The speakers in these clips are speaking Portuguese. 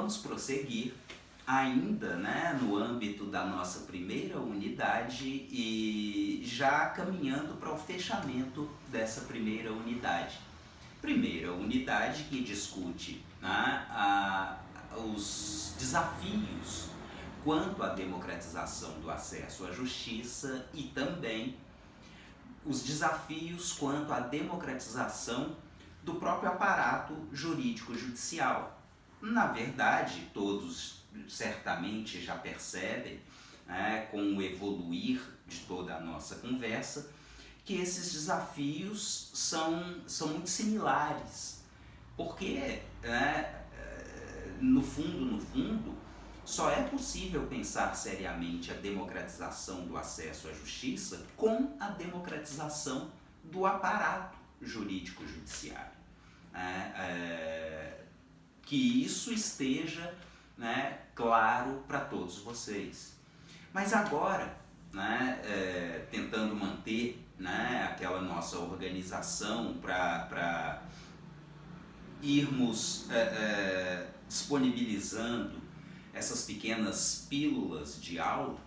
vamos prosseguir ainda, né, no âmbito da nossa primeira unidade e já caminhando para o fechamento dessa primeira unidade. Primeira unidade que discute, né, os desafios quanto à democratização do acesso à justiça e também os desafios quanto à democratização do próprio aparato jurídico-judicial. Na verdade, todos certamente já percebem, né, com o evoluir de toda a nossa conversa, que esses desafios são muito similares, porque, né, no fundo, só é possível pensar seriamente a democratização do acesso à justiça com a democratização do aparato jurídico-judiciário. Que isso esteja, né, claro para todos vocês. Mas agora, né, tentando manter, né, aquela nossa organização para irmos disponibilizando essas pequenas pílulas de aula,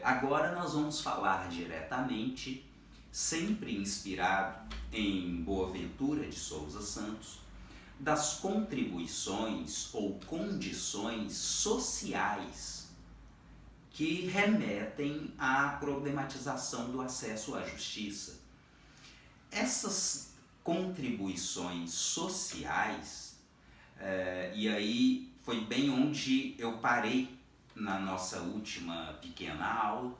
agora nós vamos falar diretamente, sempre inspirado em Boaventura de Souza Santos, das contribuições ou condições sociais que remetem à problematização do acesso à justiça. Essas contribuições sociais, e aí foi bem onde eu parei na nossa última pequena aula,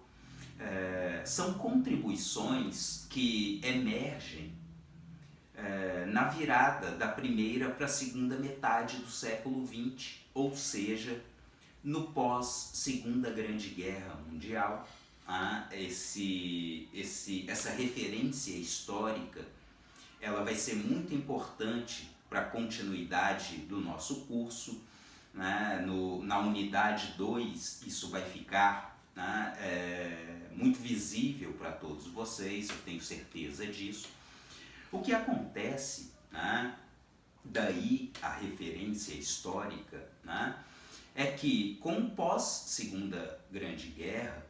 são contribuições que emergem na virada da primeira para a segunda metade do século XX, ou seja, no pós-Segunda Grande Guerra Mundial. Essa referência histórica ela vai ser muito importante para a continuidade do nosso curso, né? Na unidade 2 isso vai ficar, né, muito visível para todos vocês, eu tenho certeza disso. O que acontece, né, daí a referência histórica, né, é que com o pós-Segunda Grande Guerra,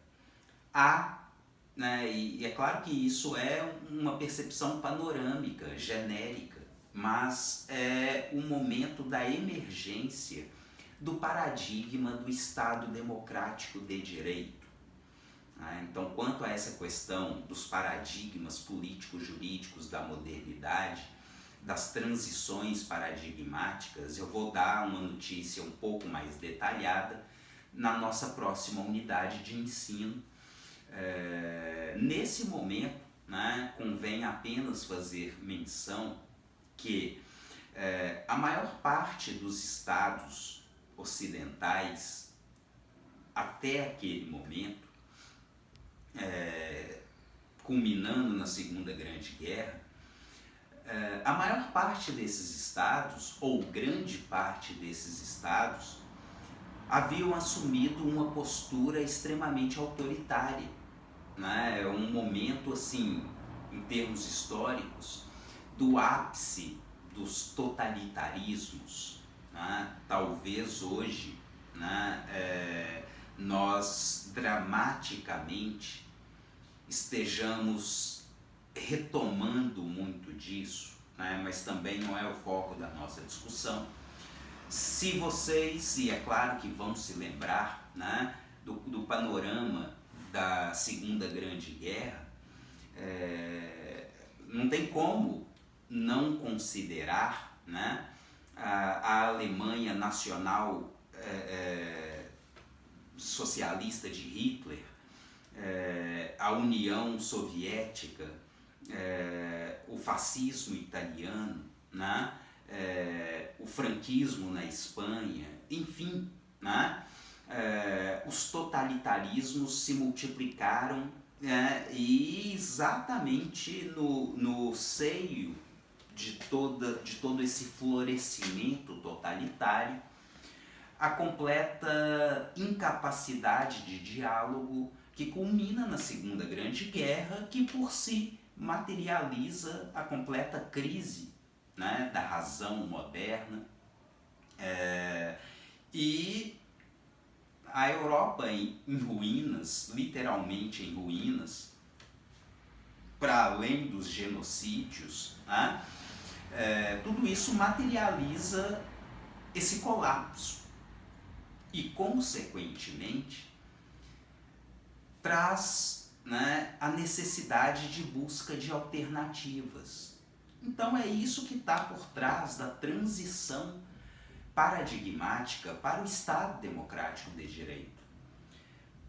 né, e é claro que isso é uma percepção panorâmica, genérica, mas é o momento da emergência do paradigma do Estado democrático de direito. Então, quanto a essa questão dos paradigmas políticos jurídicos da modernidade, das transições paradigmáticas, eu vou dar uma notícia um pouco mais detalhada na nossa próxima unidade de ensino. Nesse momento, né, convém apenas fazer menção que a maior parte dos estados ocidentais, até aquele momento, culminando na Segunda Grande Guerra, a maior parte desses estados, ou grande parte desses estados, haviam assumido uma postura extremamente autoritária, né? É um momento, assim, em termos históricos, do ápice dos totalitarismos, né? Talvez hoje, né, nós dramaticamente estejamos retomando muito disso, né? Mas também não é o foco da nossa discussão. Se vocês, e é claro que vão se lembrar, né, do panorama da Segunda Grande Guerra, não tem como não considerar, né, a Alemanha nacional socialista de Hitler, a União Soviética, o fascismo italiano, né, o franquismo na Espanha, enfim, né, os totalitarismos se multiplicaram, e exatamente no seio de todo esse florescimento totalitário, a completa incapacidade de diálogo que culmina na Segunda Grande Guerra, que por si materializa a completa crise, né, da razão moderna, E a Europa em ruínas, literalmente em ruínas, para além dos genocídios, né? Tudo isso materializa esse colapso e, consequentemente, traz, né, a necessidade de busca de alternativas. Então é isso que está por trás da transição paradigmática para o Estado Democrático de Direito.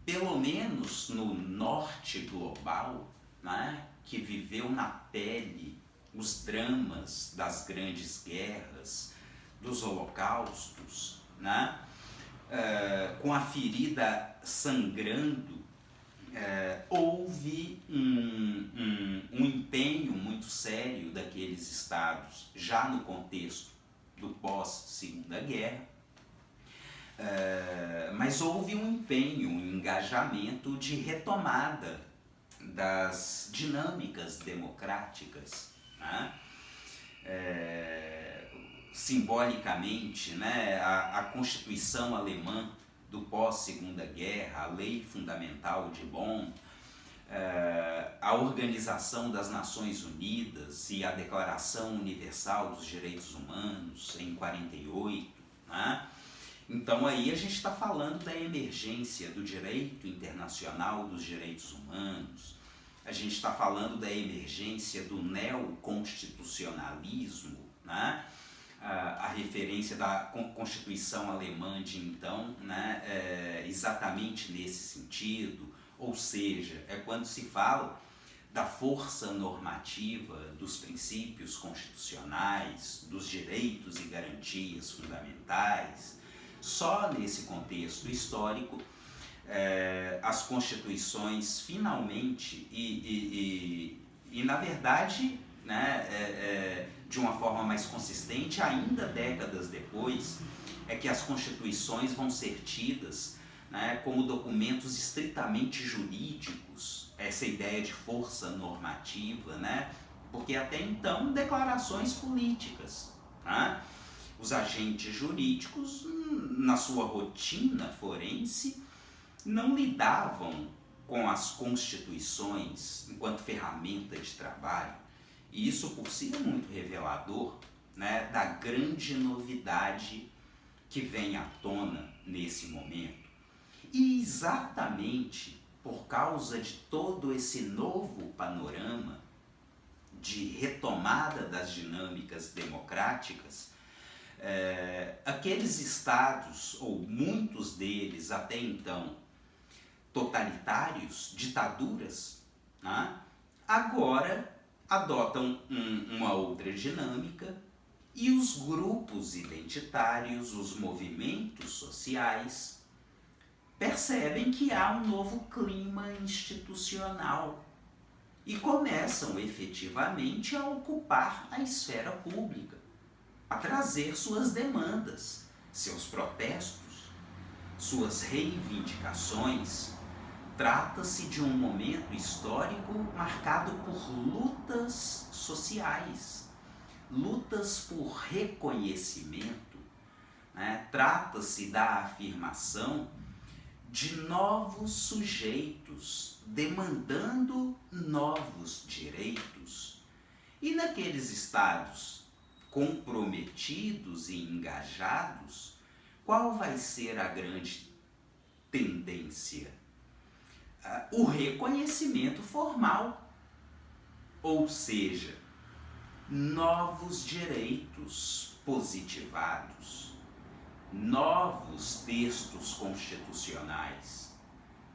Pelo menos no norte global, né, que viveu na pele os dramas das grandes guerras, dos holocaustos, né, com a ferida sangrando, houve um empenho muito sério daqueles estados, já no contexto do pós-Segunda Guerra, mas houve um empenho, um engajamento de retomada das dinâmicas democráticas, né? Simbolicamente, né, a Constituição alemã do pós-Segunda Guerra, a Lei Fundamental de Bonn, a Organização das Nações Unidas e a Declaração Universal dos Direitos Humanos em 48, né? Então aí a gente está falando da emergência do direito internacional dos direitos humanos, a gente está falando da emergência do neoconstitucionalismo, né? A referência da Constituição alemã de então, né? Exatamente nesse sentido, ou seja, é quando se fala da força normativa dos princípios constitucionais, dos direitos e garantias fundamentais. Só nesse contexto histórico, as constituições finalmente e na verdade, né, de uma forma mais consistente, ainda décadas depois, é que as constituições vão ser tidas, né, como documentos estritamente jurídicos, essa ideia de força normativa, né, porque até então declarações políticas, né? Os agentes jurídicos, na sua rotina forense, não lidavam com as constituições enquanto ferramenta de trabalho. E isso por si é muito revelador, né, da grande novidade que vem à tona nesse momento. E exatamente por causa de todo esse novo panorama de retomada das dinâmicas democráticas, aqueles estados, ou muitos deles até então, totalitários, ditaduras, né, agora adotam uma outra dinâmica e os grupos identitários, os movimentos sociais, percebem que há um novo clima institucional e começam efetivamente a ocupar a esfera pública, a trazer suas demandas, seus protestos, suas reivindicações. Trata-se de um momento histórico marcado por lutas sociais, lutas por reconhecimento, né? Trata-se da afirmação de novos sujeitos demandando novos direitos. E naqueles estados comprometidos e engajados, qual vai ser a grande tendência? O reconhecimento formal, ou seja, novos direitos positivados, novos textos constitucionais,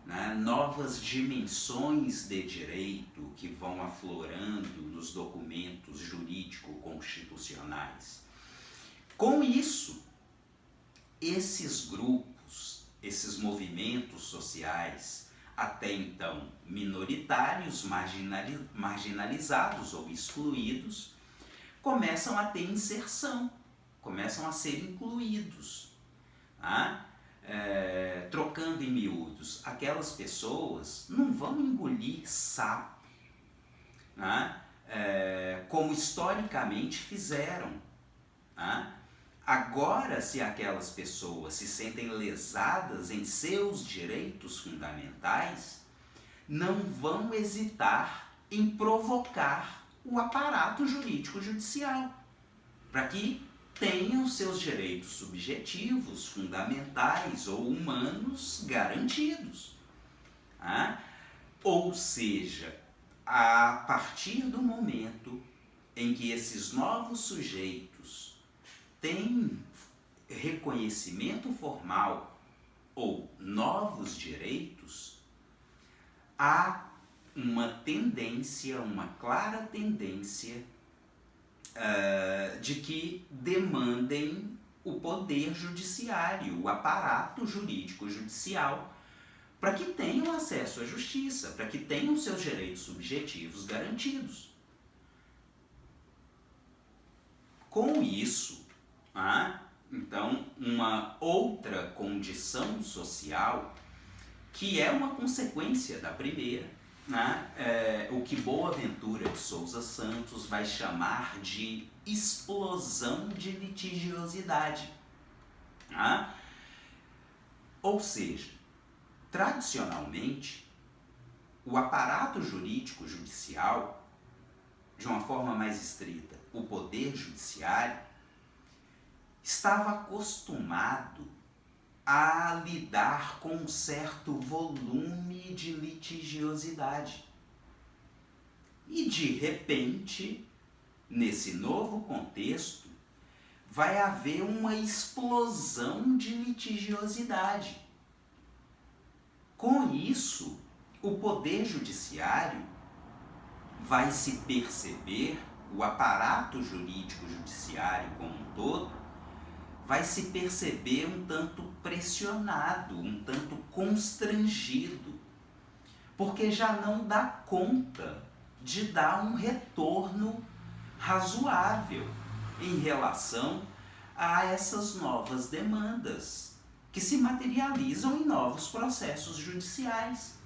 né? Novas dimensões de direito que vão aflorando nos documentos jurídico-constitucionais. Com isso, esses grupos, esses movimentos sociais, até então minoritários, marginalizados ou excluídos, começam a ter inserção, começam a ser incluídos. Tá? Trocando em miúdos, aquelas pessoas não vão engolir sapo, né? Como historicamente fizeram. Tá? Agora, se aquelas pessoas se sentem lesadas em seus direitos fundamentais, não vão hesitar em provocar o aparato jurídico judicial para que tenham seus direitos subjetivos, fundamentais ou humanos garantidos. Ou seja, a partir do momento em que esses novos sujeitos têm reconhecimento formal ou novos direitos, há uma tendência, uma clara tendência de que demandem o poder judiciário, o aparato jurídico judicial, para que tenham acesso à justiça, para que tenham seus direitos subjetivos garantidos. Com isso, então, uma outra condição social que é uma consequência da primeira, o que Boaventura de Souza Santos vai chamar de explosão de litigiosidade. Ou seja, tradicionalmente, o aparato jurídico judicial, de uma forma mais estrita, o poder judiciário, estava acostumado a lidar com um certo volume de litigiosidade. E de repente, nesse novo contexto, vai haver uma explosão de litigiosidade. Com isso, o poder judiciário vai se perceber, o aparato jurídico judiciário como um todo, vai se perceber um tanto pressionado, um tanto constrangido, porque já não dá conta de dar um retorno razoável em relação a essas novas demandas que se materializam em novos processos judiciais.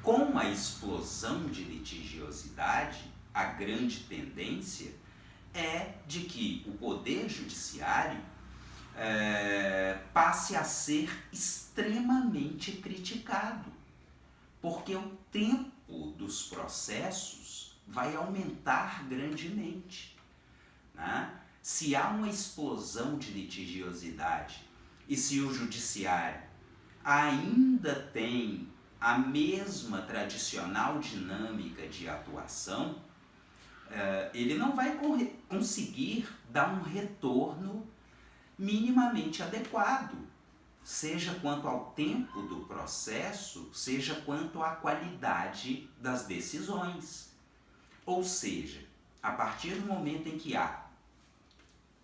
Com a explosão de litigiosidade, a grande tendência é de que o poder judiciário passe a ser extremamente criticado, porque o tempo dos processos vai aumentar grandemente. Se há uma explosão de litigiosidade e se o judiciário ainda tem a mesma tradicional dinâmica de atuação, ele não vai conseguir dar um retorno minimamente adequado, seja quanto ao tempo do processo, seja quanto à qualidade das decisões. Ou seja, a partir do momento em que há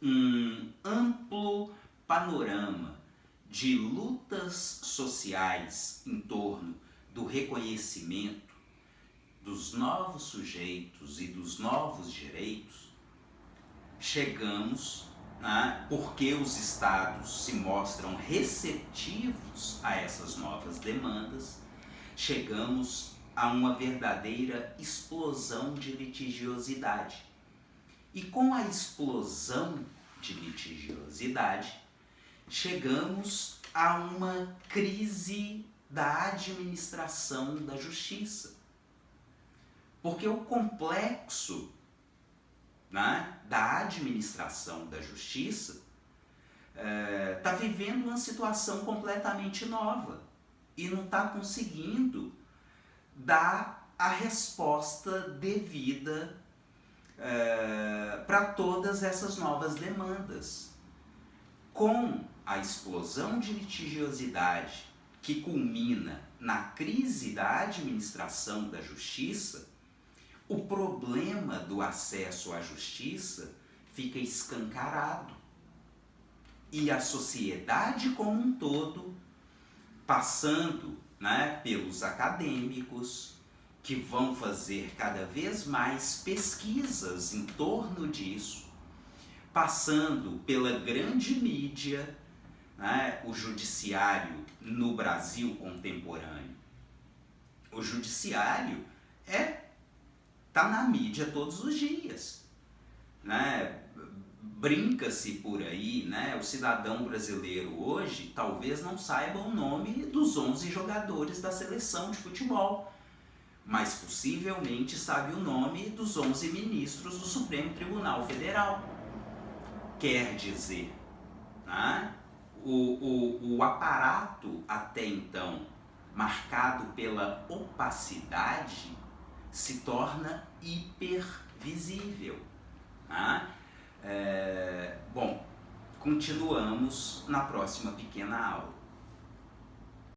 um amplo panorama de lutas sociais em torno do reconhecimento dos novos sujeitos e dos novos direitos, chegamos, porque os estados se mostram receptivos a essas novas demandas, chegamos a uma verdadeira explosão de litigiosidade. E com a explosão de litigiosidade, chegamos a uma crise da administração da justiça. Porque o complexo da administração da justiça está vivendo uma situação completamente nova e não está conseguindo dar a resposta devida para todas essas novas demandas. Com a explosão de litigiosidade que culmina na crise da administração da justiça, o problema do acesso à justiça fica escancarado. E a sociedade como um todo, passando pelos acadêmicos, que vão fazer cada vez mais pesquisas em torno disso, passando pela grande mídia, o judiciário no Brasil contemporâneo. O judiciário está na mídia todos os dias. Brinca-se por aí, né? O cidadão brasileiro hoje talvez não saiba o nome dos 11 jogadores da seleção de futebol, mas possivelmente sabe o nome dos 11 ministros do Supremo Tribunal Federal. Quer dizer, né? O aparato até então marcado pela opacidade se torna hipervisível. Né? Bom, continuamos na próxima pequena aula.